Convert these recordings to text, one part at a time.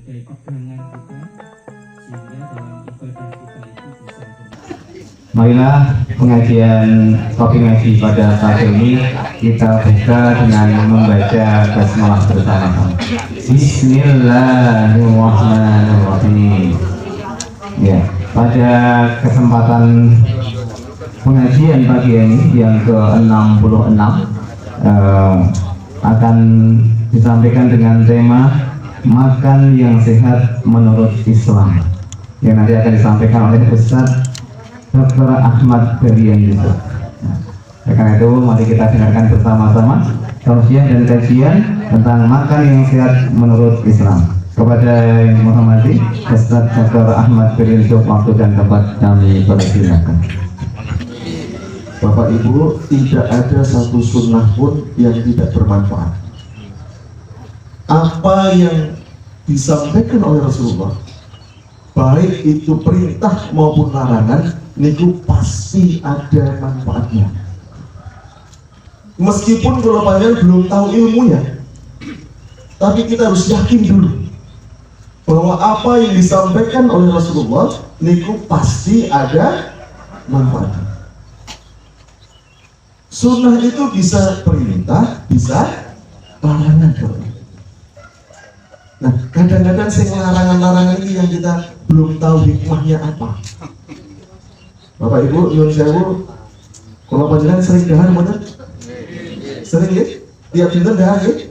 sebagai pegangan kita sehingga dalam ibadah kita itu bisa Marilah pengajian Kopi Ngaji pada saat ini kita buka dengan membaca basmalah bersama. Bismillahirrahmanirrahim. Ya, pada kesempatan pengajian pagi ini yang ke-66 akan disampaikan dengan tema makan yang sehat menurut Islam yang nanti akan disampaikan oleh Ustaz Dr. Ahmad Berlian Yusuf. Karena itu mari kita dengarkan bersama-sama tausiah dan kajian tentang makan yang sehat menurut Islam. Kepada yang menghormati Ustaz Dr. Ahmad Berlian Yusuf, waktu dan tempat kami persilakan. Bapak Ibu, tidak ada satu sunnah pun yang tidak bermanfaat. Apa yang disampaikan oleh Rasulullah, baik itu perintah maupun larangan, niku pasti ada manfaatnya. Meskipun kalau panjenengan belum tahu ilmunya, tapi kita harus yakin dulu bahwa apa yang disampaikan oleh Rasulullah niku pasti ada manfaatnya. Sunnah itu bisa perintah, bisa larangan. Nah, kadang-kadang larangan-larangan ini yang kita belum tahu hikmahnya apa. Bapak Ibu, nyuwun sewu, kalau panjenengan sering dahar bener? Sering ya? Tiap dinten dahar ya?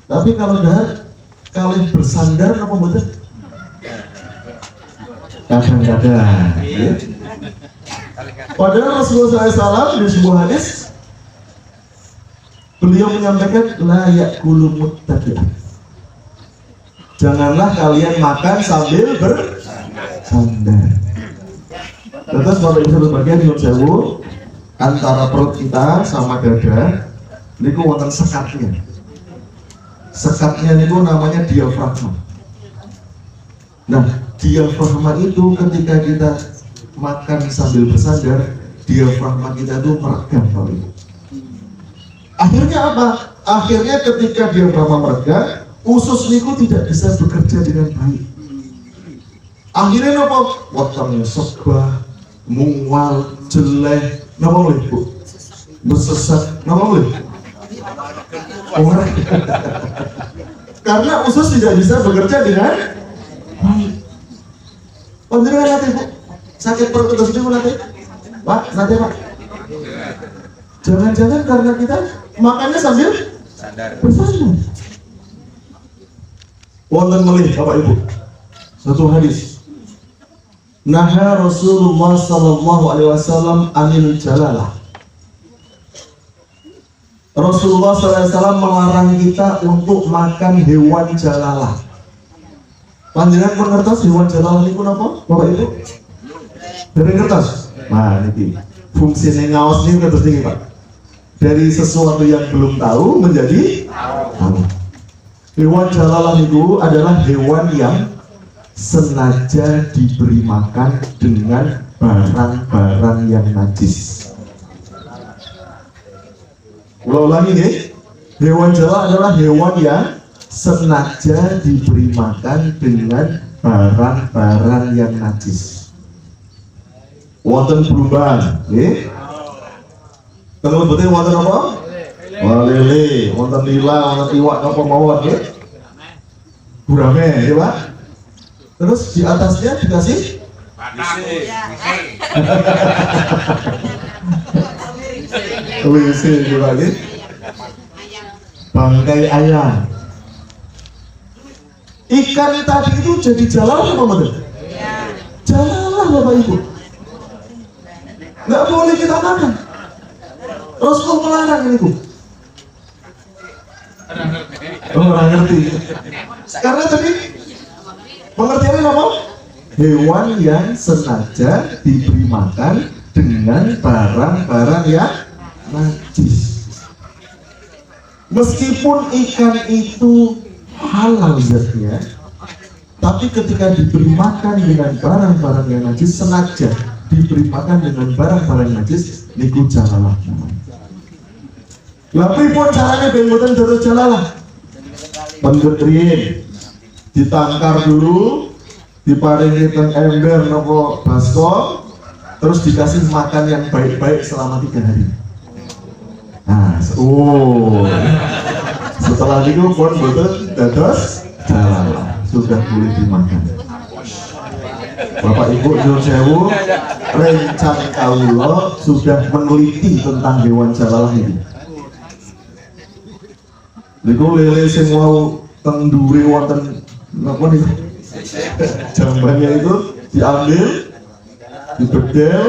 Tapi kalau dahar kali bersandar apa bener? Kadang-kadang ya? Padahal Rasulullah SAW di sebuah hadis beliau menyampaikan la ya'kulu muttaqi'an. Janganlah kalian makan sambil bersandar. Terus Bapak Ibu bagian nyuwun sewu, antara perut kita sama dada niku wonten sekatnya. Sekatnya niku namanya diafragma. Nah, diafragma itu ketika kita makan sambil bersandar, diafragma kita itu meregah. Akhirnya apa? Akhirnya ketika diafragma meregah, usus niku tidak bisa bekerja dengan baik. Akhirnya apa? Wetenge segah, mual, jelek, napa boleh Bu? Bersesat, napa boleh? Orang. Karena usus tidak bisa bekerja dengan baik. Panjenengan nanti Bu, sakit perut terus itu nanti, Pak, nanti Pak. Jangan-jangan karena kita makannya sambil bersandar. Wonten melih Bapak Ibu, satu hadis. Naha Rasulullah sallallahu alaihi wasallam anil jalalah. Rasulullah sallallahu alaihi wasallam melarang kita untuk makan hewan jalalah. Panjenengan pun ngertos hewan jalalah niku napa, Bapak Ibu? Dari kertas. Nah, ini fungsinya ngaos ini kertas ini Pak. Dari sesuatu yang belum tahu menjadi tahu. Hewan jalalah itu adalah hewan yang sengaja diberi makan dengan barang-barang yang najis. Ulang lagi nih, hewan jalalah adalah hewan yang sengaja diberi makan dengan barang-barang yang najis. Wonten perubahan, nggih. Kalau betul wonten apa? Lele, wonten nila, wonten iwak apa mawon nggih? Gurame, ya Pak. Terus di atasnya dikasih WC juga nggih. Bangkai ayam. Ikan tadi itu jadi jalalah apa betul? Jalalah Bapak Ibu. Nggak boleh kita makan. Rasulullah melarang ini Bu. Orang ngerti. Karena tadi pengertiannya apa? Hewan yang sengaja diberi makan dengan barang-barang yang najis. Meskipun ikan itu halal zatnya, tapi ketika diberi makan dengan barang-barang yang najis, sengaja diberi makan dengan barang-barang najis, niku jalalah. Lah pripun carane ben mboten dados jalalah? Pendhet riyin ditangkar dulu, diparingi teng ember nopo baskom, terus dikasih makan yang baik-baik selama 3 hari. Nah, setelah itu pun betul dados jalalah sudah boleh dimakan. Bapak Ibu nyuwun sewu, rencang kawula sudah meneliti tentang hewan jalalah ini. Niku lele sing wau teng ndure wonten napa niku? Jambannya itu diambil, dibedel,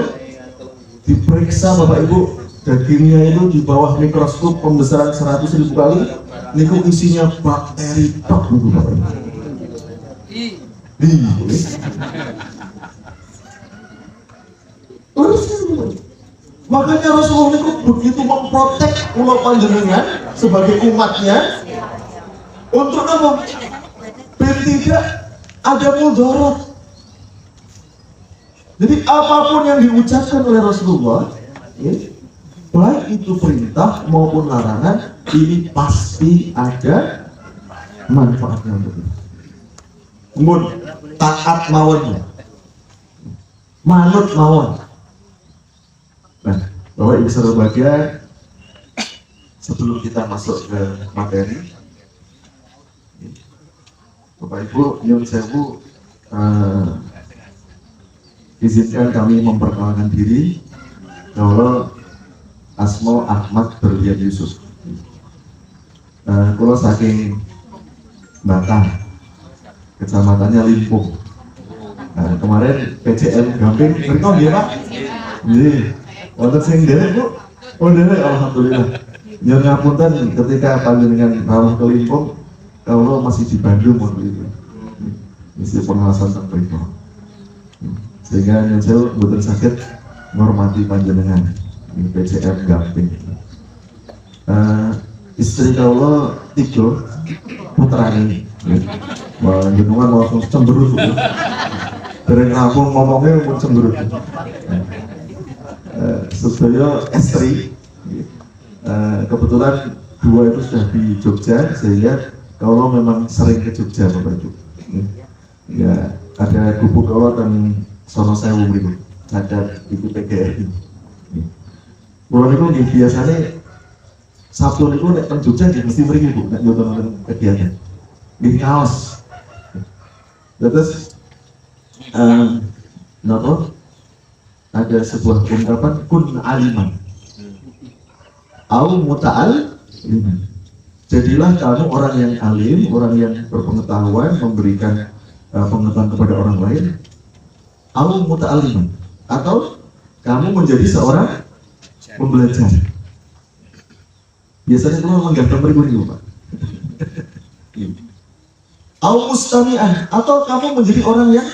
diperiksa Bapak Ibu, dagingnya itu di bawah mikroskop pembesaran 100.000 kali. Niku isinya bakteri tok niku Bapak Ibu. Makanya Rasulullah itu begitu memprotek ulo panjenengan sebagai umatnya untuk apa? Biar tidak ada mudarat. Jadi apapun yang diucapkan oleh Rasulullah, ya, baik itu perintah maupun larangan, ini pasti ada manfaatnya untuk kita. Kemudian taat mawon, manut mawon. Nah, Bapak Ibu saudara bahagia, sebelum kita masuk ke materi, Bapak Ibu nyuwun sewu, izinkan kami memperkenalkan diri. Kalau asma Ahmad Berlian Yusuf, kalau saking Batang, kecamatannya Limpung. Nah, kemarin PCM Gamping, mereka nggih Pak? Nggih. Wonten sing nderek Bu? Oh nderek, alhamdulillah. Nyuwun ngapunten ketika panjenengan rawuh ke Limpung, kalau masih di Bandung waktu itu. Misi pengawasan tentang itu. Sehingga nyuwun sewu mboten saged ngormati panjenengan di PCM Gamping. Istri kawula 3 putrane. Panjenengan langsung cemberut. Dereng rampung ngomongnya pun cemberut. Sedaya istri, kebetulan 2 itu sudah di Jogja, sehingga kalau memang sering ke Jogja Bapak Ibu. Ya, ada gubuk kalau dan sono sewu mriku, ada itu PGRI. Kalau itu biasanya Sabtu itu nek teng Jogja mesti mriki Bu, nek nonton kegiatan. Nggih kaos. Terus napa? Ada sebuah ungkapan kun aliman au muta'al liman. Jadilah kamu orang yang alim, orang yang berpengetahuan, memberikan pengetahuan kepada orang lain, au muta'al liman, atau kamu menjadi seorang pembelajar. Biasanya kalau menggambar beribu Pak. Au mustami'an, atau kamu menjadi orang yang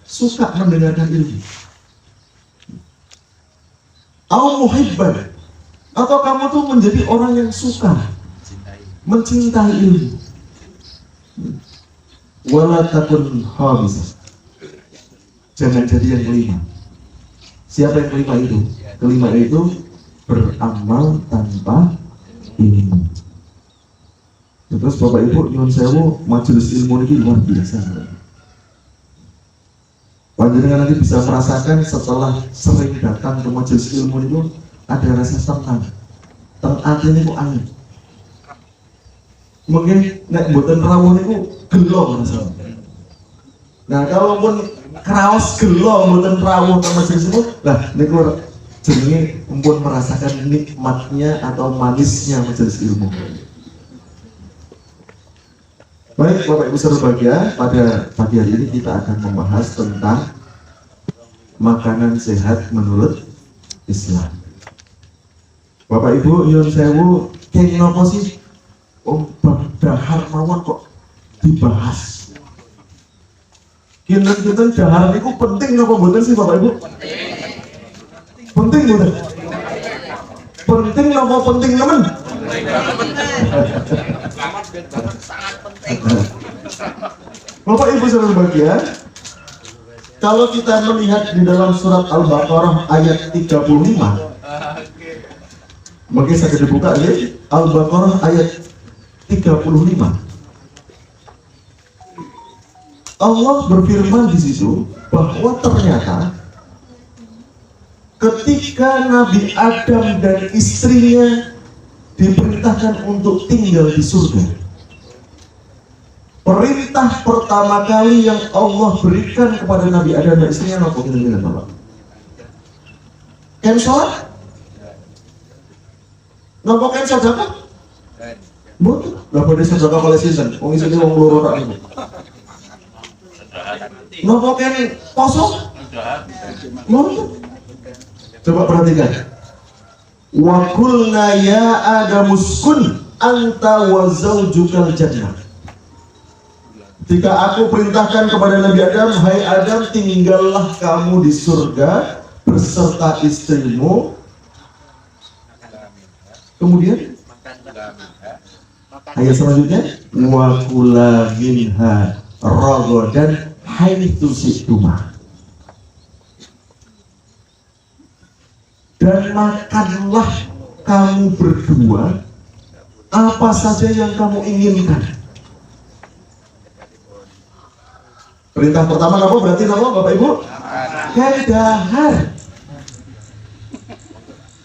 suka mendengarkan ilmu. Au muhibban, atau kamu tuh menjadi orang yang suka mencintai ilmu. Wala takun habis, jangan jadi yang kelima. Siapa yang kelima itu? Kelima itu beramal tanpa ilmu. Terus Bapak Ibu nyuwun sewu, majelis ilmu ini luar biasa. Panjenengan nanti bisa merasakan setelah sering datang ke majelis ilmu itu ada rasa tenang. Tenang ini kok angin. Mungkin nek mboten rawuh niku gelo rasane. Nah, kalaupun kraos gelo mboten rawuh ke majelis ilmu, lah niku jenenge mumpun merasakan nikmatnya atau manisnya majelis ilmu. Baik Bapak Ibu saudara bahagia, pada pagi hari ini kita akan membahas tentang makanan sehat menurut Islam. Bapak Ibu nyuwun sewu, kenging napa sih dahar mawon kok dibahas? Kinten-kinten dahar niku penting napa mboten sih Bapak Ibu? Penting mboten? Penting napa penting nemen? Bapak Ibu saudara bahagia, kalau kita melihat di dalam surat Al-Baqarah ayat 35, mungkin saya dibuka ya, Al-Baqarah ayat 35. Allah berfirman di situ bahwa ternyata ketika Nabi Adam dan istrinya diperintahkan untuk tinggal di surga, perintah pertama kali yang Allah berikan kepada Nabi Adam dan istrinya apa? Kira-kira Bapak? Kan sholat? Nopo kan sedekah? Betul. Lah pada sedekah kali season, wong isine wong loro tok niku. Nopo kan poso? Betul. Coba perhatikan. Wa qulna ya adamuskun anta wa zaujukal jannah. Ketika aku perintahkan kepada Nabi Adam, hai Adam, tinggallah kamu di surga beserta istrimu. Kemudian ayat selanjutnya, wa kula minha ragadan haitsu syi'tuma. Dan makanlah kamu berdua apa saja yang kamu inginkan. Perintah pertama apa berarti apa Bapak Ibu? Kedahar.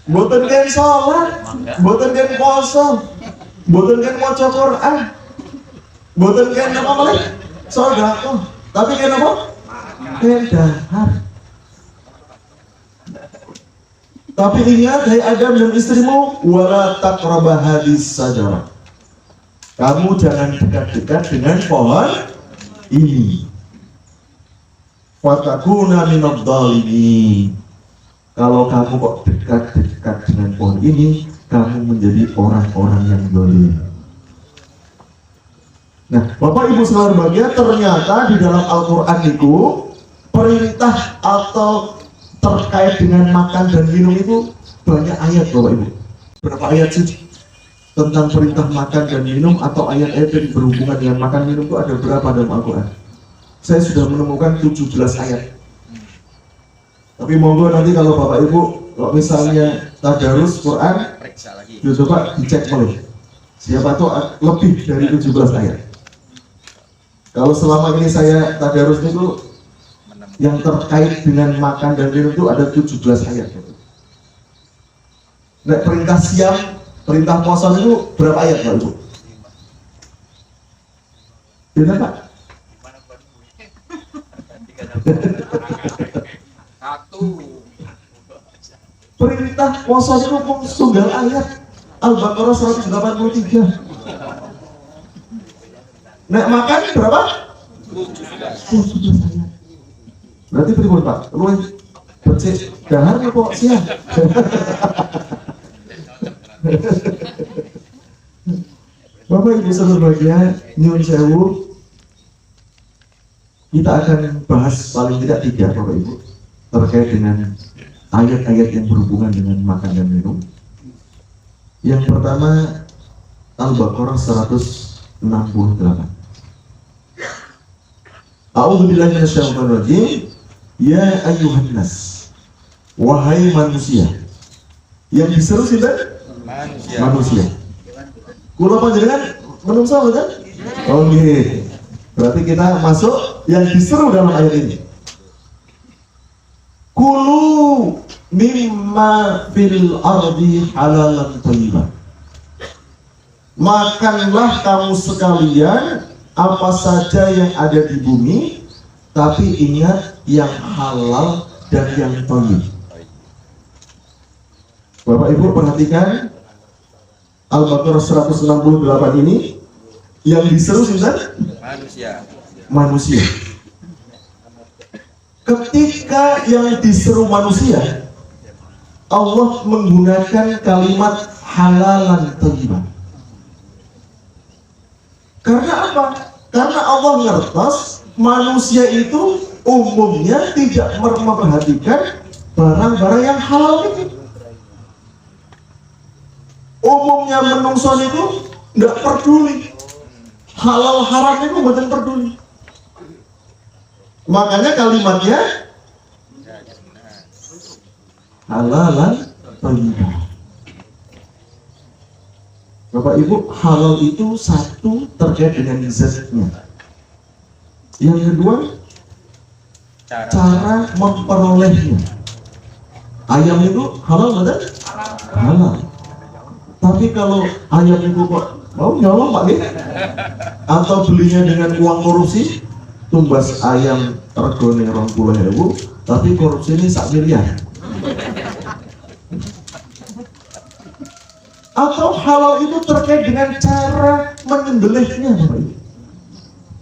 Boten kan sholat, boten kan puasa, boten kan maca Quran, boten kan apa malih? Sedekah. Tapi kan apa? Kedahar. Tapi ingat, hai Adam dan istrimu, wala taqraba hadis sajarah. Kamu jangan dekat-dekat dengan pohon ini. Fatakuna minadh dhalimin. Kalau kamu kok dekat-dekat dengan pohon ini, kamu menjadi orang-orang yang zalim. Nah, Bapak Ibu saudara berbahagia, ternyata di dalam Al-Quran itu perintah atau terkait dengan makan dan minum itu banyak ayat Bapak Ibu. Berapa ayat sih tentang perintah makan dan minum atau ayat-ayat yang berhubungan dengan makan minum itu ada berapa dalam Al-Quran? Saya sudah menemukan 17 ayat. Tapi monggo nanti kalau Bapak Ibu kalau misalnya tadarus Quran, coba dicek boleh. Siapa tuh lebih dari 17 ayat. Kalau selama ini saya tadarus itu yang terkait dengan makan dan minum itu ada 17 ayat. Nah, perintah siam, perintah puasa itu berapa ayat Pak Ibu? Benar Pak? Perintah puasa itu pun tunggal ayat. Al-Baqarah 183. Nah, makan berapa? 17 ayat. Berarti pripun Pak? Luwih becik dahar apa siang? Bapak Ibu saudara berbahagia, nyuwun sewu, kita akan bahas paling tidak 3 Bapak Ibu terkait dengan ayat-ayat yang berhubungan dengan makan dan minum. Yang pertama Al-Baqarah 168. A'udzubillahi minasyaitonir rajim. Ya ayyuhan nas, wahai manusia. Yang diseru sinten? Manusia. Kula panjenengan menungso kan? Oh nggih. Berarti kita masuk yang diseru dalam ayat ini. Kulu mimma fil ardi halalan thayyiban. Makanlah kamu sekalian apa saja yang ada di bumi, tapi ingat yang halal dan yang thayyib. Bapak Ibu perhatikan Al-Baqarah 168 ini yang diseru siapa? Manusia. Ketika yang diseru manusia, Allah menggunakan kalimat halalan thayyiban. Karena apa? Karena Allah ngertos manusia itu umumnya tidak memperhatikan barang-barang yang halal itu. Umumnya menungso itu tidak peduli, halal haram itu bukan peduli. Makanya kalimatnya halalan thayyiban. Bapak Ibu, halal itu satu terkait dengan zatnya. Yang kedua, cara memperolehnya. Ayam itu halal betul? Halal. Tapi kalau ayam itu kok mau nyolong Pak Nih? Atau belinya dengan uang korupsi, tumbas ayam regone 20.000, tapi korupsi ini 1 miliar. Atau halal itu terkait dengan cara menyembelihnya, Bapak Ibu.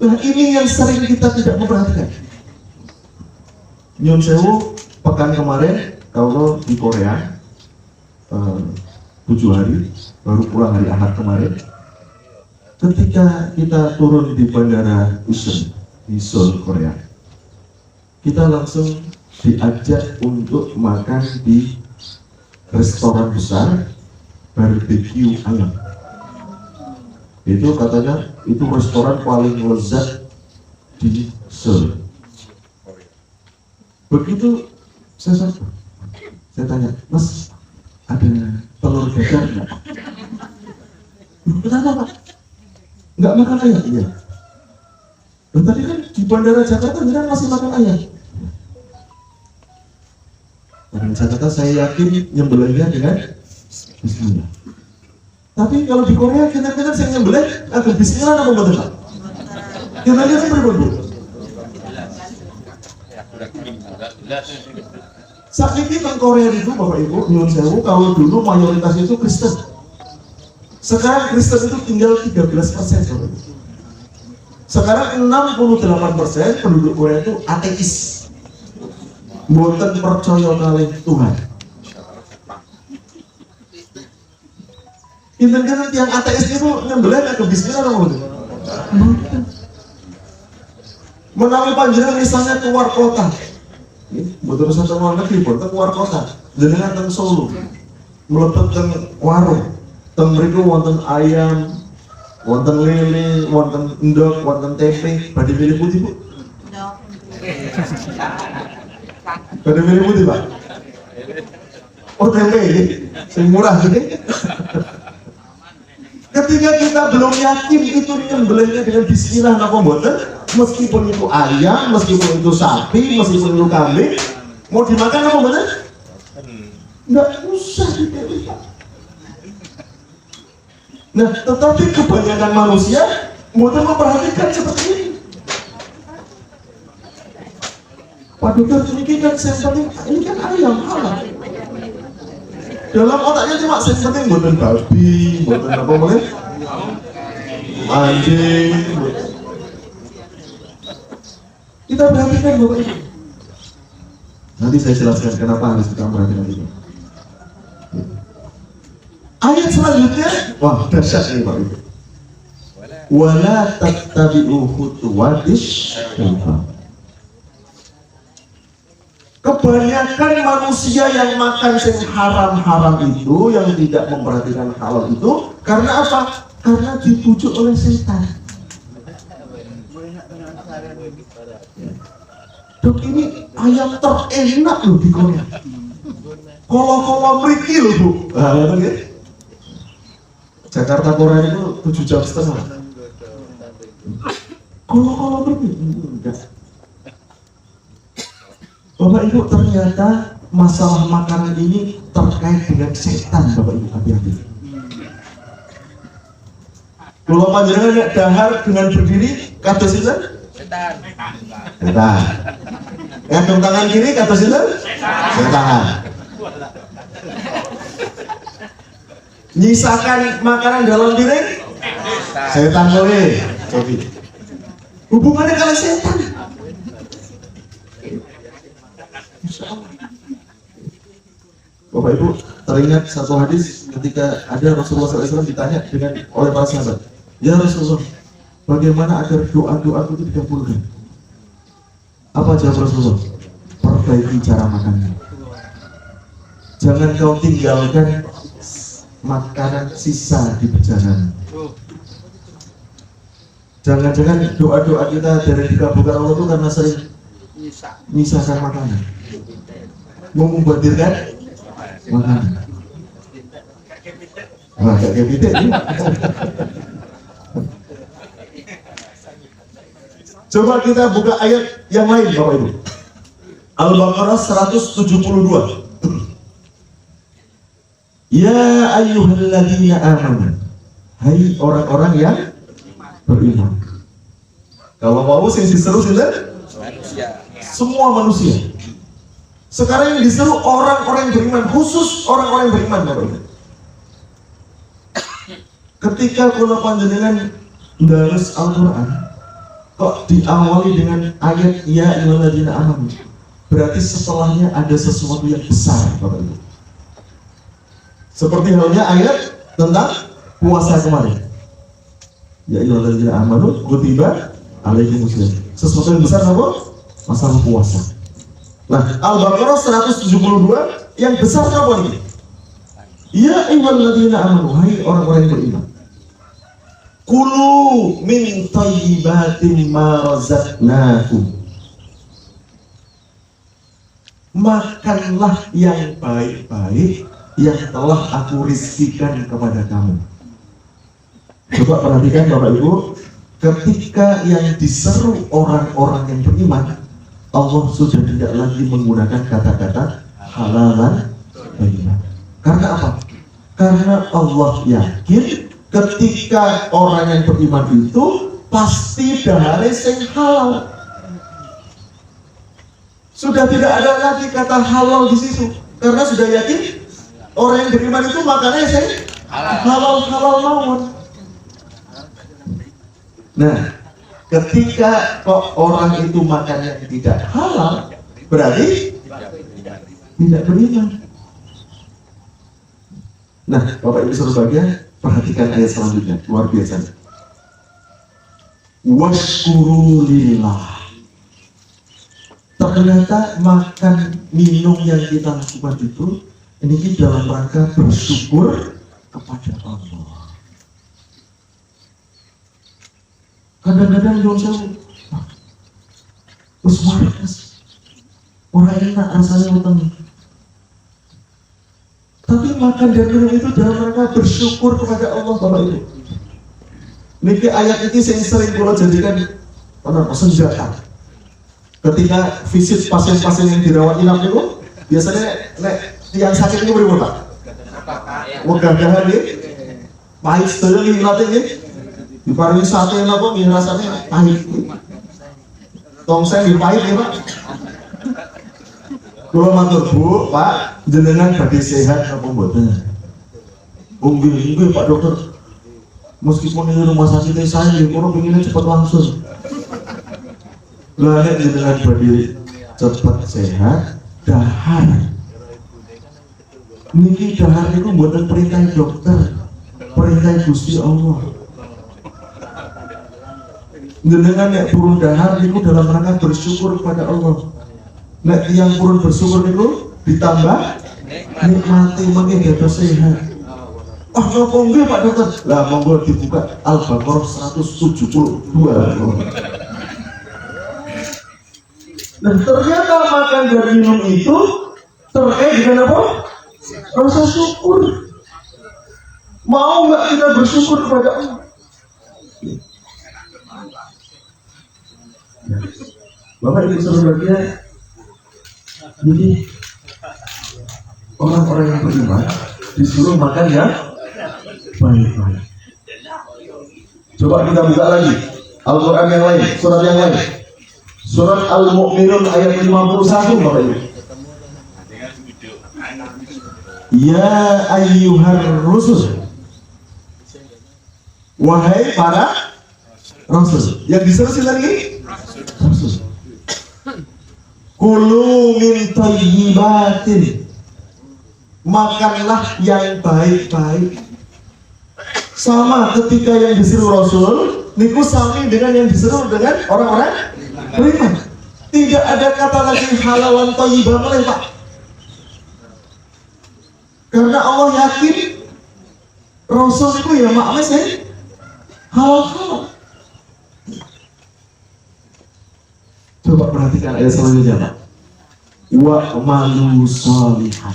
Nah, ini yang sering kita tidak memperhatikan. Nyun sewu, pekan kemarin kalau di Korea 7 hari, baru pulang hari Ahad kemarin. Ketika kita turun di bandara Incheon di Seoul, Korea, kita langsung diajak untuk makan di restoran besar barbecue ayam. Itu katanya itu restoran paling lezat di Seoul. Begitu saya tanya, Mas, ada telur dadar nggak? Kenapa Pak? Nggak makan ayam? Iya. Dan tadi kan di bandara Jakarta kan masih makan ayam. Bandara Jakarta saya yakin nyembelihnya dengan bismillah. Tapi kalau di Korea kita saya nyembelih agak bismillah apa betul Pak? Kita lihat kan berbeda. Saat ini di Korea itu Bapak Ibu, nyuwun sewu, kalau dulu mayoritas itu Kristen. Sekarang Kristen itu tinggal 13% Bapak Ibu. Sekarang 68% penduduk Korea itu ateis. Mboten percaya kali Tuhan. Intinya yang ateis itu nyembelih ke bismillah atau menawi panjenengan misalnya keluar kota. Betul satu luar negeri, betul keluar kota. Jenengan teng Solo, mlebet teng warung, teng mriku wonten ayam, wonten lele, wonten endog, wonten tempe. Badhe milih putih Bu? Badhe milih putih Pak? Oh tempe, sing murah gede. Ketika kita belum yakin itu nyembelihnya dengan bismillah napa mboten, meskipun itu ayam, meskipun itu sapi, meskipun itu kambing, mau dimakan apa mboten? Enggak usah dipilih. Nah, tetapi kebanyakan manusia mboten memperhatikan seperti ini. Pak dokter, ini kan sampling, ini kan ayam halal. Dalam otaknya cuma yang penting buatan babi, buatan apa boleh? Anjing. Kita perhatikan Bapak Ibu. Nanti saya jelaskan kenapa harus kita perhatikan ini. Ayat selanjutnya, wah dahsyat ini Bapak Ibu. Wala tattabi'u khutuwatis syaitan. Kebanyakan manusia yang makan yang haram-haram itu, yang tidak memperhatikan halal itu, karena apa? Karena dibujuk oleh setan. Dok, ini ayam terenak loh di Korea. Kolo-kolo mriki loh Bu. Nah, ya? Jakarta Korea itu 7 jam setengah. Kolo-kolo mriki enggak. Bapak Ibu, ternyata masalah makanan ini terkait dengan setan Bapak Ibu, hati-hati. Kalau panjenengan lihat dahar dengan berdiri, kata sinten? Setan. Setan. Ngandung tangan kiri, kata sinten? Setan. Nyisakan makanan dalam piring? Setan kowe. Hubungannya kalian setan. Bapak Ibu, teringat satu hadis ketika ada Rasulullah SAW ditanya oleh para sahabat, ya Rasulullah, bagaimana agar doa-doa itu dikabulkan? Apa jawab Rasulullah? Perbaiki cara makannya. Jangan kau tinggalkan makanan sisa di perjalanan. Jangan-jangan doa-doa kita dari dikabulkan Allah itu karena sering nyisakan makanan, memubazirkan makanan. Wah, kayak gitu ya. Coba kita buka ayat yang lain Bapak Ibu. Al-Baqarah 172. Ya ayyuhalladzina amanu. Hai orang-orang yang beriman. Kalau mau sing diseru manusia. Semua manusia. Sekarang yang diseru orang-orang yang beriman, khusus orang-orang yang beriman Bapak Ibu. Ketika kula panjenengan ndarus Al-Qur'an kok diawali dengan ayat ya ayyuhalladzina amanu. Berarti setelahnya ada sesuatu yang besar Bapak Ibu. Seperti halnya ayat tentang puasa kemarin. Ya ayyuhalladzina amanu kutiba alaikumusiyam. Sesuatu yang besar apa? Masalah puasa. Nah, Al-Baqarah 172 yang besar apa ini? Ya ayyuhalladzina amanu, hai orang-orang yang beriman. Kulu min thayyibatin ma razaqnakum. Makanlah yang baik-baik yang telah aku rizkikan kepada kamu. Coba perhatikan Bapak Ibu, ketika yang diseru orang-orang yang beriman, Allah sudah tidak lagi menggunakan kata-kata halalan beriman. Karena apa? Karena Allah yakin ketika orang yang beriman itu pasti dahare sing halal. Sudah tidak ada lagi kata halal di situ, karena sudah yakin orang yang beriman itu makannya sing halal mawon. Nah, ketika kok orang itu makannya tidak halal, berarti tidak beriman. Nah, Bapak Ibu sebagian perhatikan ayat selanjutnya, luar biasa. Washkuru lillah. Ternyata makan minum yang kita lakukan itu ini dalam rangka bersyukur kepada Allah. Kadang-kadang yang saya terus waras orang enak rasanya utang. Tapi makan dan minum itu dalam rangka bersyukur kepada Allah Bapak Ibu. Niki ayat ini saya sering kalau jadikan senjata. Ketika visit pasien-pasien yang dirawat inap itu, biasanya yang sakit itu beri Pak. Wegah-gahan nih, pahit sedaya nih latih nih. Diparingi sate napa nggih rasane pahit. Tongseng nggih pahit ya Pak. Kula matur Bu, Pak, jenengan badhe sehat apa mboten? Nggih Pak Dokter. Meskipun ini rumah sakit saya nggih kula pengennya cepat langsung. Lah nek jenengan badhe cepat sehat, dahar. Niki dahar niku mboten perintah dokter, perintah Gusti Allah. Jenengan nek purun dahar niku dalam rangka bersyukur kepada Allah. Nek yang purun bersyukur niku ditambah nikmati mengke dados sehat. Ah napa nggih Pak Dokter? Lah monggo dibuka Al-Baqarah 172. Dan ternyata makan dan minum itu terkait dengan apa? Rasa syukur. Mau nggak kita bersyukur kepada Allah? Bapak Ibu saudara, jadi orang-orang yang beriman disuruh makan ya baik-baik. Coba kita buka lagi Al-Quran yang lain, surat yang lain. Surat Al-Mu'minun ayat 51 Bapak Ibu. Ya ayyuhar rusul. Wahai para rasul. Yang diseru lagi rasul. Kulu min thayyibatin. Makanlah yang baik-baik. Sama ketika yang diseru rasul niku sami dengan yang diseru dengan orang-orang beriman. Tidak ada kata lagi halalan thayyibah meleh Pak. Karena Allah yakin Rasul itu ya makna sih halal. Coba perhatikan ayat selanjutnya Pak. Wa malu sholihan.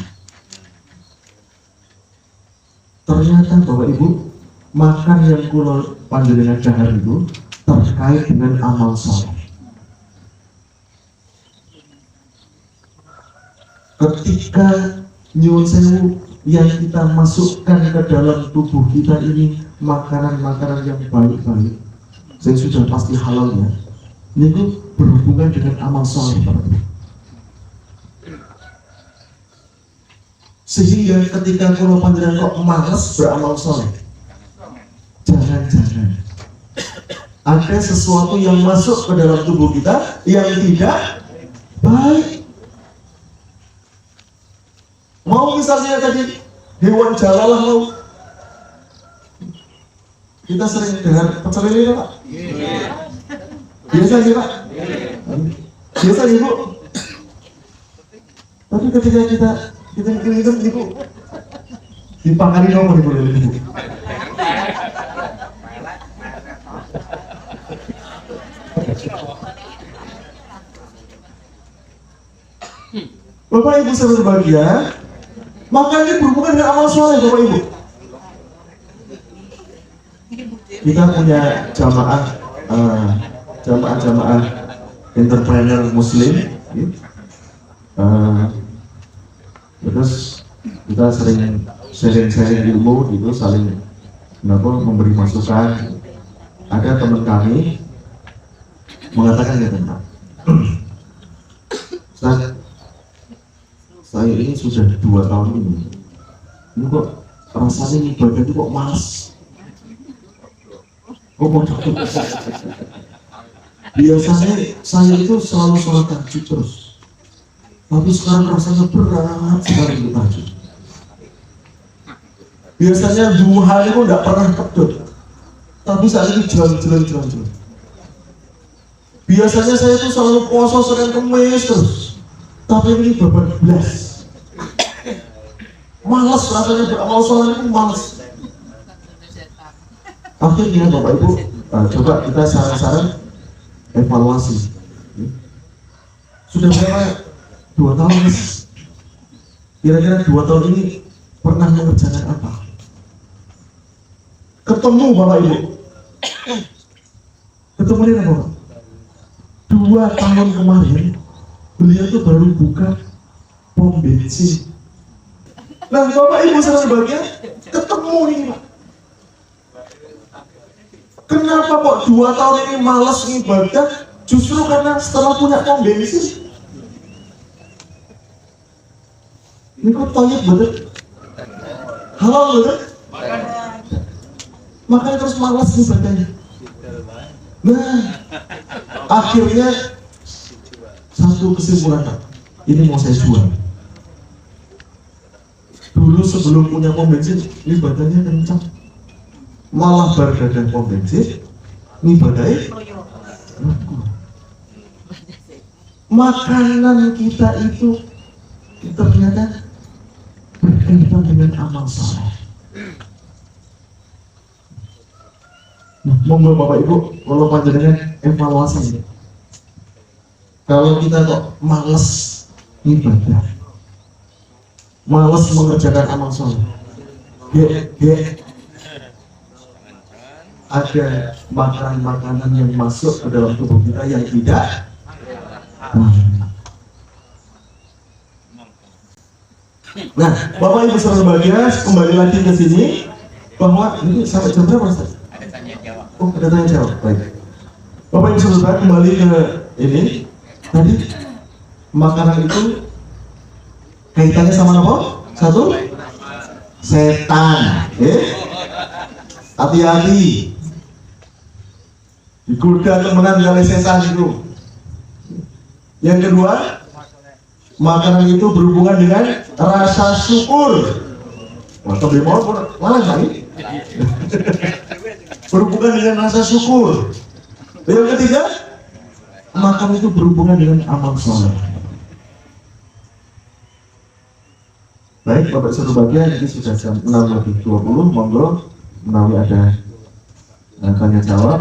Ternyata Bapak Ibu, makan yang kula panjenengan dahar itu terkait dengan amal soleh. ketika nyuwun sewu yang kita masukkan ke dalam tubuh kita ini makanan-makanan yang baik-baik, saya sudah pasti halal ya, ini berhubungan dengan amal soleh. Sehingga ketika kalau panjenengan kok malas beramal soleh, jangan-jangan ada sesuatu yang masuk ke dalam tubuh kita yang tidak baik. Mau misalnya tadi hewan jalalah, mau kita sering dengar pecel lele Pak? Biasa sih Pak? Biasa Ibu? Tapi ketika kita Ibu dipakari nomor Ibu lele Ibu. Bapak Ibu saya berbahagia, maka ini berhubungan dengan amal soleh Bapak Ibu. Kita punya jamaah entrepreneur muslim, terus kita sering sharing ilmu gitu, saling memberi masukan. Ada teman kami mengatakan ya tentang saya ini sudah 2 tahun ini kok rasanya ibadah itu kok malas. Biasanya saya itu selalu sholat tahajud terus, tapi sekarang rasanya berat sekali untuk tahajud. Biasanya duha itu tidak pernah pedot, tapi saat ini jalan. Biasanya saya itu selalu puasa Senin Kamis terus, tapi ini belas. Malas rasanya beramal soleh itu malas. Akhirnya Bapak Ibu, coba kita saran-saran evaluasi. Sudah berapa? 2 tahun. Kira-kira 2 tahun ini pernah mengerjakan apa? Ketemu Bapak Ibu. Ketemu ini apa? 2 tahun kemarin beliau itu baru buka pom bensin. Nah Bapak Ibu saya berbahagia, ketemu nih Pak. Kenapa kok 2 tahun ini malas ibadah? Justru karena setelah punya pom bensin. Ini kok toyib bener? Halal bener? Makanya terus malas ibadahnya. Nah, akhirnya satu kesimpulan Pak, ini mau saya jual. Dulu sebelum punya pom bensin, ibadahnya kencang. Malah berdagang pom bensin, ibadahnya makanan kita itu ternyata berkaitan dengan amal soleh. Nah, monggo Bapak Ibu, kalau panjenengan evaluasi ini. Kalau kita kok malas ibadah, malas mengerjakan amal soleh, ada makanan-makanan yang masuk ke dalam tubuh kita yang tidak. Nah, Bapak Ibu saudara berbahagia, kembali lagi ke sini bahwa ini sampai jam berapa Ustaz? Oh, ada tanya jawab. Baik. Bapak Ibu saudara kembali ke ini. Tadi makanan itu kaitannya sama apa? Satu, setan. Hati-hati. Digoda temenan kali setan itu. Yang kedua, makanan itu berhubungan dengan rasa syukur. Wah, tapi mau malah kali. Berhubungan dengan rasa syukur. Yang ketiga, makanan itu berhubungan dengan amal soleh. Baik, Bapak Ibu bagian ini sudah jam 6:20. Monggo menawi ada tanya jawab.